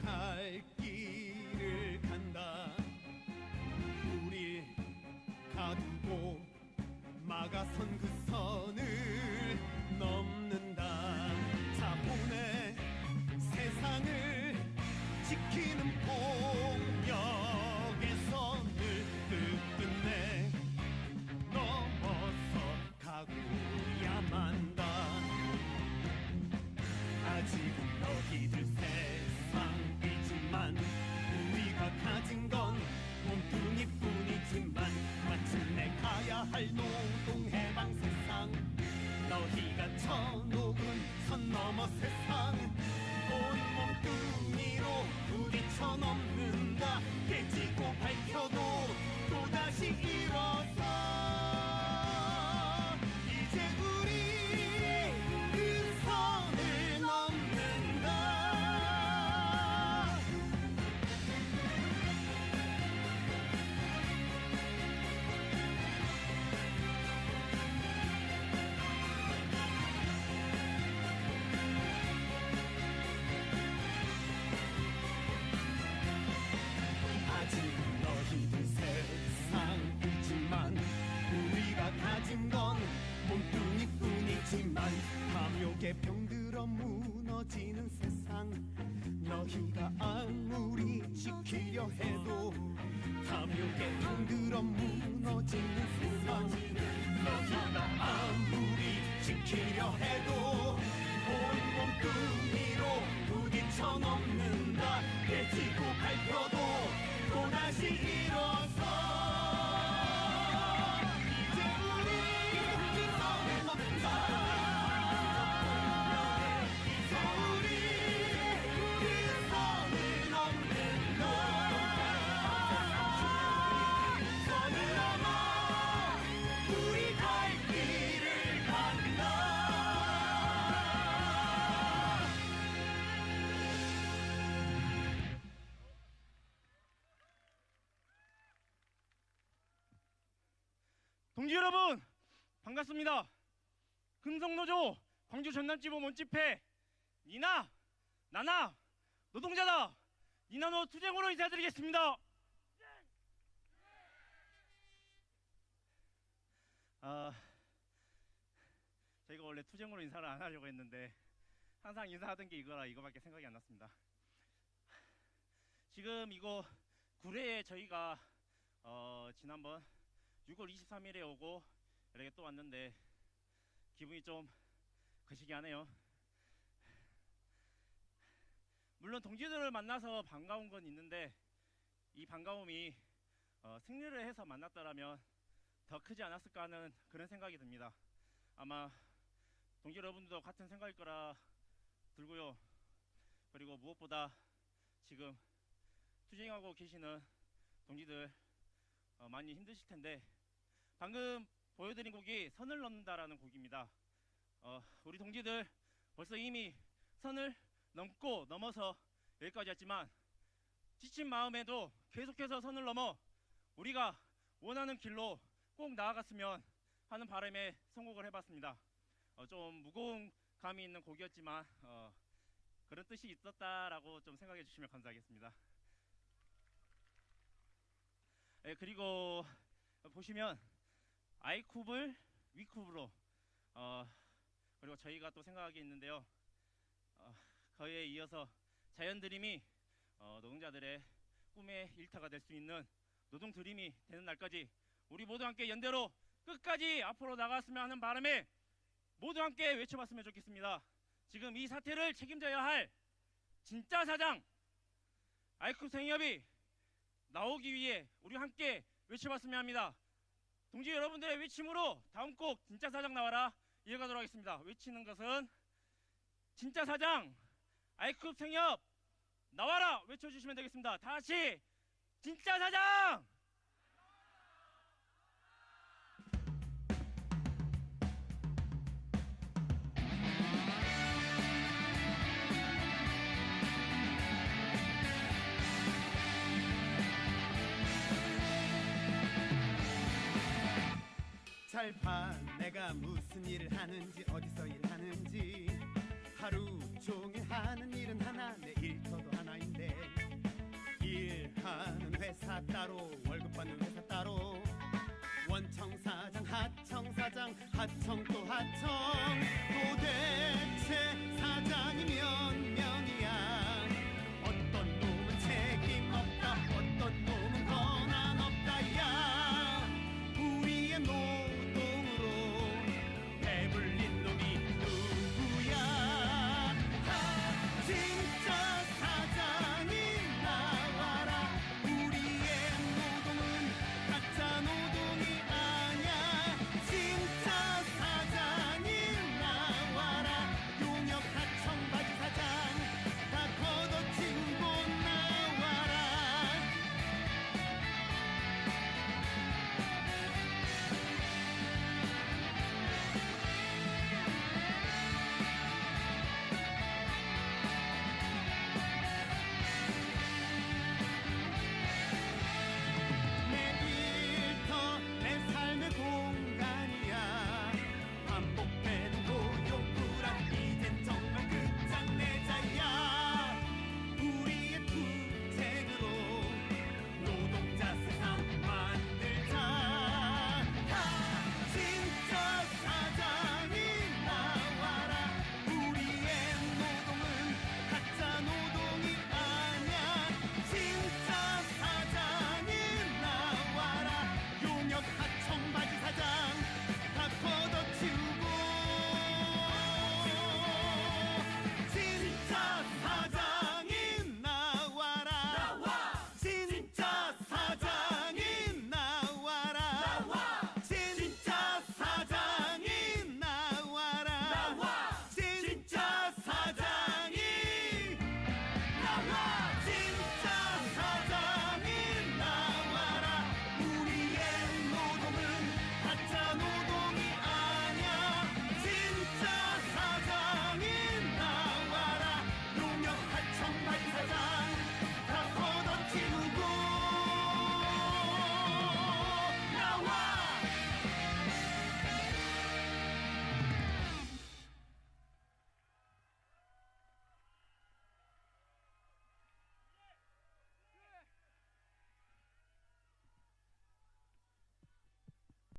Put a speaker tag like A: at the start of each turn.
A: 갈 길을 간다. 우릴 가두고 막아선 그 선을 넘는다. 자본의 세상을 지키는 폭력의 선을 끝끝내 넘어서 가고야만다. 아직은 너희들 세상이지만 우리가 가진 건 몸뚱이뿐이지만 마침내 가야 할 노동해방 세상, 너희가 쳐놓은 선 넘어 세상, 온 몸뚱이로 부딪혀 넘는다. 깨지고 밟혀도 또다시 일어서 이제 우리 그 선을 넘는다. 너희들 세상이지만 우리가 가진 건 몸뚱이뿐이지만 탐욕에 병들어 무너지는 세상, 너희가 아무리 지키려 해도 탐욕에 병들어 무너지는 세상, 너희가 아무리 지키려 해도 온 몸뚱이로 부딪혀 넘는다. 깨지고 밟혀도 또다시 일어서 이제 우리 그 선을 넘는다. 이제 우리 그 선을 넘는다. 선을 넘어 우리 갈 길을 간다.
B: 동지 여러분, 반갑습니다. 금속노조 광주 전남지부 몸집회 니나 나나 노동자다 니나노 투쟁으로 인사드리겠습니다. 저희가 원래 투쟁으로 인사를 안 하려고 했는데 항상 인사하던 게 이거밖에 생각이 안 났습니다. 지금 이거 구례에 저희가 지난번 6월 23일에 오고 이렇게 또 왔는데 기분이 좀 거시기하네요. 물론 동지들을 만나서 반가운 건 있는데 이 반가움이 승리를 해서 만났더라면 더 크지 않았을까 하는 그런 생각이 듭니다. 아마 동지 여러분들도 같은 생각일 거라 들고요. 그리고 무엇보다 지금 투쟁하고 계시는 동지들 많이 힘드실 텐데 방금 보여드린 곡이 선을 넘는다라는 곡입니다. 우리 동지들 벌써 이미 선을 넘고 넘어서 여기까지 왔지만 지친 마음에도 계속해서 선을 넘어 우리가 원하는 길로 꼭 나아갔으면 하는 바람에 선곡을 해봤습니다. 좀 무거운 감이 있는 곡이었지만 그런 뜻이 있었다라고 좀 생각해 주시면 감사하겠습니다. 그리고 보시면 아이쿱을 위쿱으로 그리고 저희가 또 생각하게 있는데요. 그에 이어서 자연드림이 노동자들의 꿈의 일터가 될 수 있는 노동 드림이 되는 날까지 우리 모두 함께 연대로 끝까지 앞으로 나갔으면 하는 바람에 모두 함께 외쳐봤으면 좋겠습니다. 지금 이 사태를 책임져야 할 진짜 사장 아이쿱 생협이 나오기 위해 우리 함께 외쳐봤으면 합니다. 동지 여러분들의 외침으로 다음 곡 진짜 사장 나와라 이어가도록 하겠습니다. 외치는 것은 진짜 사장 아이쿱 생협 나와라 외쳐주시면 되겠습니다. 다시 진짜 사장!
A: 잘 봐, 내가 무슨 일을 하는지 어디서 일하는지. 하루 종일 하는 일은 하나, 내 일터도 하나인데 회사 따로 월급 받는 회사 따로 원청사장 하청사장 하청 또 하청 도대체 사장이 몇 명